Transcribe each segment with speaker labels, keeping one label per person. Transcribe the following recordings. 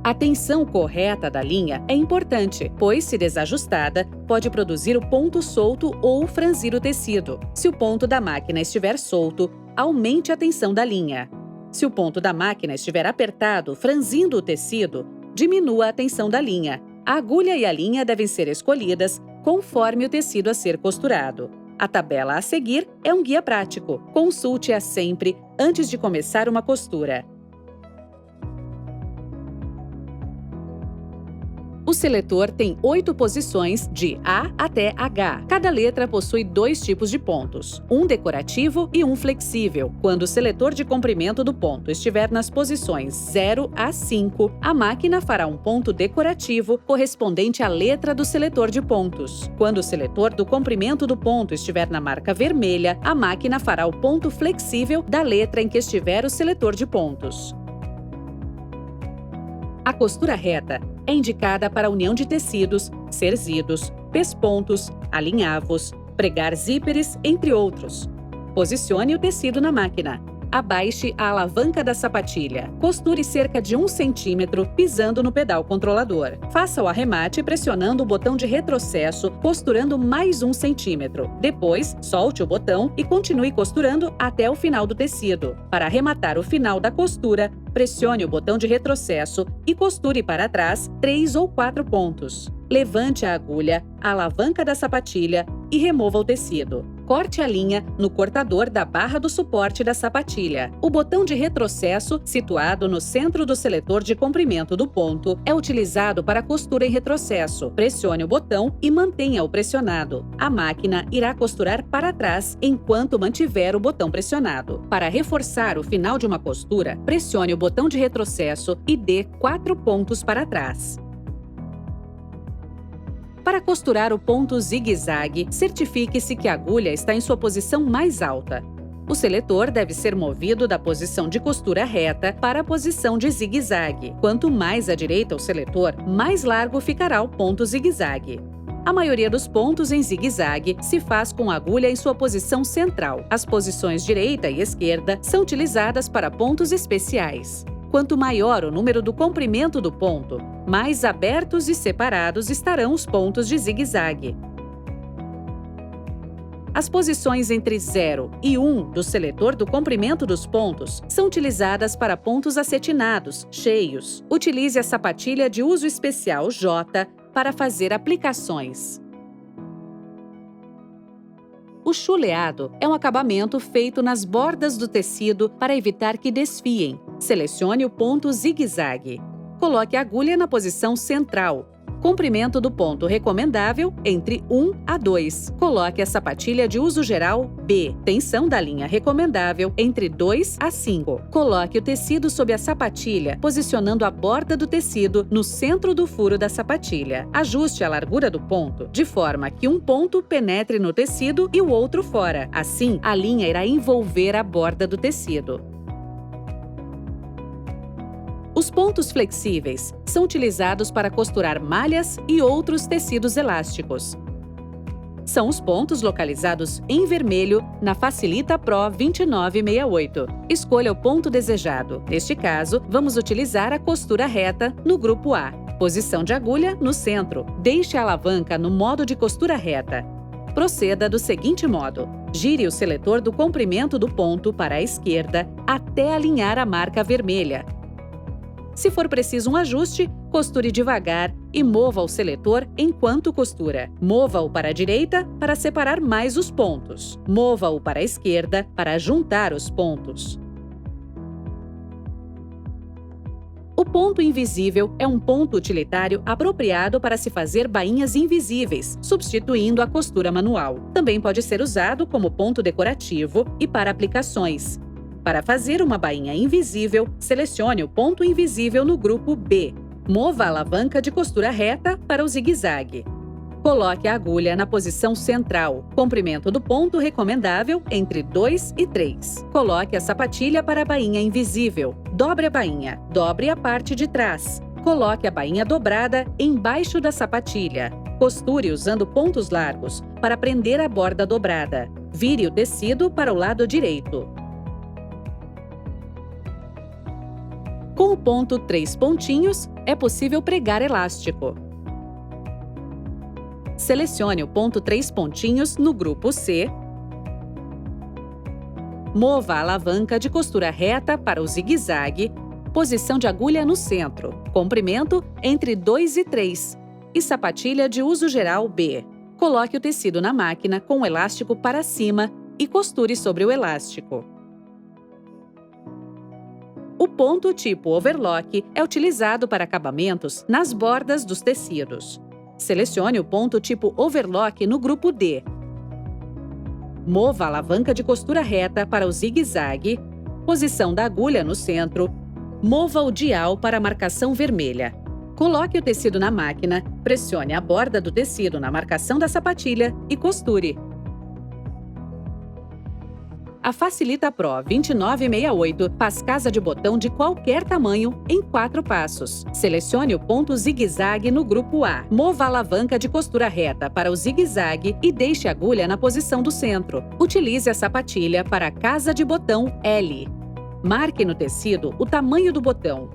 Speaker 1: A tensão correta da linha é importante, pois, se desajustada, pode produzir o ponto solto ou franzir o tecido. Se o ponto da máquina estiver solto, aumente a tensão da linha. Se o ponto da máquina estiver apertado, franzindo o tecido, diminua a tensão da linha. A agulha e a linha devem ser escolhidas conforme o tecido a ser costurado. A tabela a seguir é um guia prático. Consulte-a sempre antes de começar uma costura. O seletor tem 8 posições de A até H. Cada letra possui 2 tipos de pontos, um decorativo e um flexível. Quando o seletor de comprimento do ponto estiver nas posições 0 a 5, a máquina fará um ponto decorativo correspondente à letra do seletor de pontos. Quando o seletor do comprimento do ponto estiver na marca vermelha, a máquina fará o ponto flexível da letra em que estiver o seletor de pontos. A costura reta é indicada para a união de tecidos, cerzidos, pespontos, alinhavos, pregar zíperes, entre outros. Posicione o tecido na máquina. Abaixe a alavanca da sapatilha. Costure cerca de 1 centímetro, pisando no pedal controlador. Faça o arremate pressionando o botão de retrocesso, costurando mais 1 centímetro. Depois, solte o botão e continue costurando até o final do tecido. Para arrematar o final da costura, pressione o botão de retrocesso e costure para trás 3 ou 4 pontos. Levante a agulha, a alavanca da sapatilha e remova o tecido. Corte a linha no cortador da barra do suporte da sapatilha. O botão de retrocesso, situado no centro do seletor de comprimento do ponto, é utilizado para costura em retrocesso. Pressione o botão e mantenha-o pressionado. A máquina irá costurar para trás enquanto mantiver o botão pressionado. Para reforçar o final de uma costura, pressione o botão de retrocesso e dê 4 pontos para trás. Para costurar o ponto zigue-zague, certifique-se que a agulha está em sua posição mais alta. O seletor deve ser movido da posição de costura reta para a posição de zigue-zague. Quanto mais à direita o seletor, mais largo ficará o ponto zigue-zague. A maioria dos pontos em zigue-zague se faz com a agulha em sua posição central. As posições direita e esquerda são utilizadas para pontos especiais. Quanto maior o número do comprimento do ponto, mais abertos e separados estarão os pontos de zigue-zague. As posições entre 0 e 1 do seletor do comprimento dos pontos são utilizadas para pontos acetinados, cheios. Utilize a sapatilha de uso especial J para fazer aplicações. O chuleado é um acabamento feito nas bordas do tecido para evitar que desfiem. Selecione o ponto zigue-zague. Coloque a agulha na posição central. Comprimento do ponto recomendável entre 1 a 2. Coloque a sapatilha de uso geral B. Tensão da linha recomendável entre 2 a 5. Coloque o tecido sob a sapatilha, posicionando a borda do tecido no centro do furo da sapatilha. Ajuste a largura do ponto, de forma que um ponto penetre no tecido e o outro fora. Assim, a linha irá envolver a borda do tecido. Os pontos flexíveis são utilizados para costurar malhas e outros tecidos elásticos. São os pontos localizados em vermelho na Facilita Pro 2968. Escolha o ponto desejado. Neste caso, vamos utilizar a costura reta no grupo A. Posição de agulha no centro. Deixe a alavanca no modo de costura reta. Proceda do seguinte modo. Gire o seletor do comprimento do ponto para a esquerda até alinhar a marca vermelha. Se for preciso um ajuste, costure devagar e mova o seletor enquanto costura. Mova-o para a direita para separar mais os pontos. Mova-o para a esquerda para juntar os pontos. O ponto invisível é um ponto utilitário apropriado para se fazer bainhas invisíveis, substituindo a costura manual. Também pode ser usado como ponto decorativo e para aplicações. Para fazer uma bainha invisível, selecione o ponto invisível no grupo B. Mova a alavanca de costura reta para o zigue-zague. Coloque a agulha na posição central. Comprimento do ponto recomendável entre 2 e 3. Coloque a sapatilha para a bainha invisível. Dobre a bainha. Dobre a parte de trás. Coloque a bainha dobrada embaixo da sapatilha. Costure usando pontos largos para prender a borda dobrada. Vire o tecido para o lado direito. Com o ponto 3 pontinhos, é possível pregar elástico. Selecione o ponto 3 pontinhos no grupo C. Mova a alavanca de costura reta para o zigue-zague, posição de agulha no centro, comprimento entre 2 e 3 e sapatilha de uso geral B. Coloque o tecido na máquina com o elástico para cima e costure sobre o elástico. O ponto tipo overlock é utilizado para acabamentos nas bordas dos tecidos. Selecione o ponto tipo overlock no grupo D. Mova a alavanca de costura reta para o zigue-zague, posição da agulha no centro, mova o dial para a marcação vermelha. Coloque o tecido na máquina, pressione a borda do tecido na marcação da sapatilha e costure. A Facilita Pro 2968 faz casa de botão de qualquer tamanho em 4 passos. Selecione o ponto zigue-zague no grupo A. Mova a alavanca de costura reta para o zigue-zague e deixe a agulha na posição do centro. Utilize a sapatilha para a casa de botão L. Marque no tecido o tamanho do botão.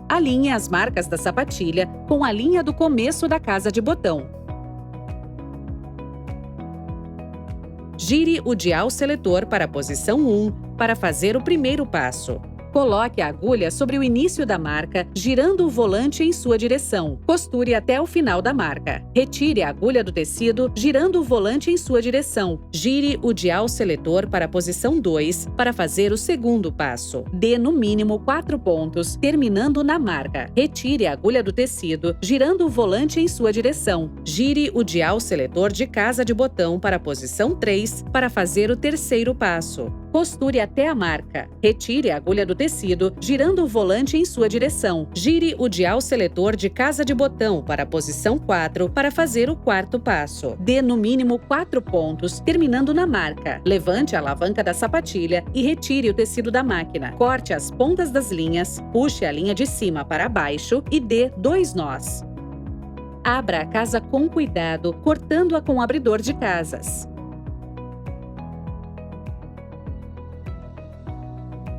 Speaker 1: Alinhe as marcas da sapatilha com a linha do começo da casa de botão. Gire o dial seletor para a posição 1 para fazer o primeiro passo. Coloque a agulha sobre o início da marca, girando o volante em sua direção. Costure até o final da marca. Retire a agulha do tecido, girando o volante em sua direção. Gire o dial seletor para a posição 2 para fazer o segundo passo. Dê no mínimo 4 pontos, terminando na marca. Retire a agulha do tecido, girando o volante em sua direção. Gire o dial seletor de casa de botão para a posição 3 para fazer o terceiro passo. Costure até a marca. Retire a agulha do tecido, girando o volante em sua direção. Gire o dial seletor de casa de botão para a posição 4 para fazer o quarto passo. Dê no mínimo 4 pontos, terminando na marca. Levante a alavanca da sapatilha e retire o tecido da máquina. Corte as pontas das linhas, puxe a linha de cima para baixo e dê 2 nós. Abra a casa com cuidado, cortando-a com o abridor de casas.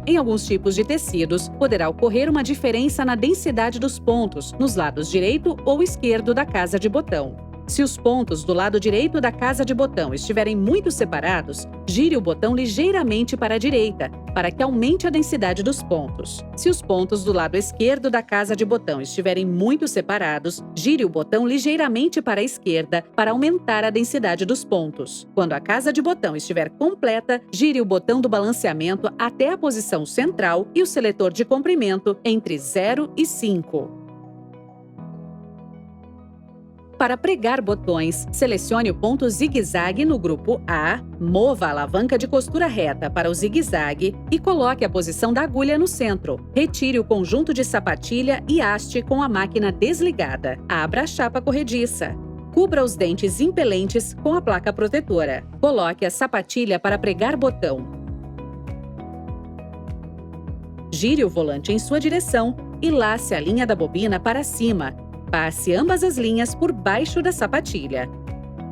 Speaker 1: Em alguns tipos de tecidos, poderá ocorrer uma diferença na densidade dos pontos nos lados direito ou esquerdo da casa de botão. Se os pontos do lado direito da casa de botão estiverem muito separados, gire o botão ligeiramente para a direita, para que aumente a densidade dos pontos. Se os pontos do lado esquerdo da casa de botão estiverem muito separados, gire o botão ligeiramente para a esquerda para aumentar a densidade dos pontos. Quando a casa de botão estiver completa, gire o botão do balanceamento até a posição central e o seletor de comprimento entre 0 e 5. Para pregar botões, selecione o ponto zigue-zague no grupo A, mova a alavanca de costura reta para o zigue-zague e coloque a posição da agulha no centro. Retire o conjunto de sapatilha e haste com a máquina desligada. Abra a chapa corrediça. Cubra os dentes impelentes com a placa protetora. Coloque a sapatilha para pregar botão. Gire o volante em sua direção e lace a linha da bobina para cima. Passe ambas as linhas por baixo da sapatilha.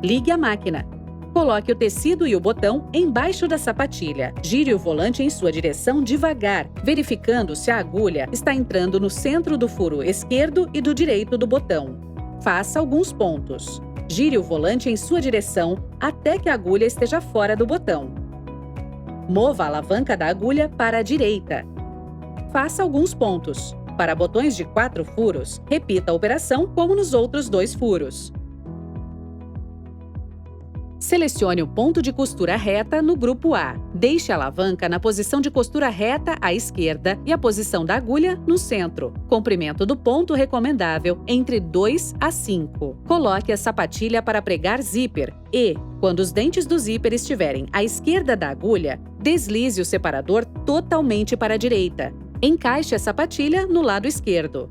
Speaker 1: Ligue a máquina. Coloque o tecido e o botão embaixo da sapatilha. Gire o volante em sua direção devagar, verificando se a agulha está entrando no centro do furo esquerdo e do direito do botão. Faça alguns pontos. Gire o volante em sua direção até que a agulha esteja fora do botão. Mova a alavanca da agulha para a direita. Faça alguns pontos. Para botões de 4 furos, repita a operação como nos outros 2 furos. Selecione o ponto de costura reta no grupo A. Deixe a alavanca na posição de costura reta à esquerda e a posição da agulha no centro. Comprimento do ponto recomendável entre 2 a 5. Coloque a sapatilha para pregar zíper e, quando os dentes do zíper estiverem à esquerda da agulha, deslize o separador totalmente para a direita. Encaixe a sapatilha no lado esquerdo.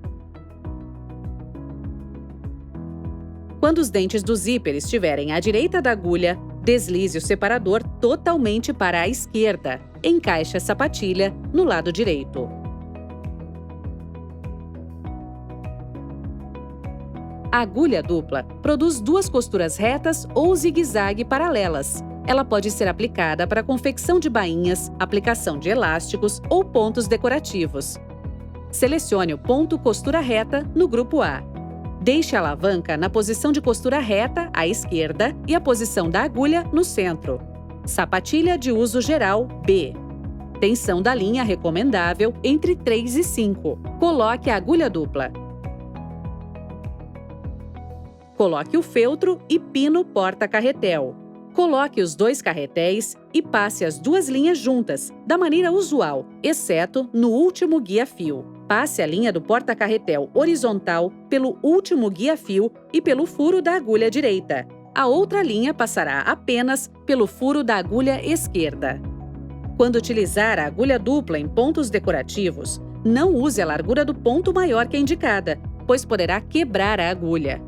Speaker 1: Quando os dentes do zíper estiverem à direita da agulha, deslize o separador totalmente para a esquerda. Encaixe a sapatilha no lado direito. A agulha dupla produz 2 costuras retas ou zigue-zague paralelas. Ela pode ser aplicada para confecção de bainhas, aplicação de elásticos ou pontos decorativos. Selecione o ponto costura reta no grupo A. Deixe a alavanca na posição de costura reta à esquerda e a posição da agulha no centro. Sapatilha de uso geral B. Tensão da linha recomendável entre 3 e 5. Coloque a agulha dupla. Coloque o feltro e pino porta-carretel. Coloque os 2 carretéis e passe as 2 linhas juntas, da maneira usual, exceto no último guia-fio. Passe a linha do porta-carretel horizontal pelo último guia-fio e pelo furo da agulha direita. A outra linha passará apenas pelo furo da agulha esquerda. Quando utilizar a agulha dupla em pontos decorativos, não use a largura do ponto maior que a indicada, pois poderá quebrar a agulha.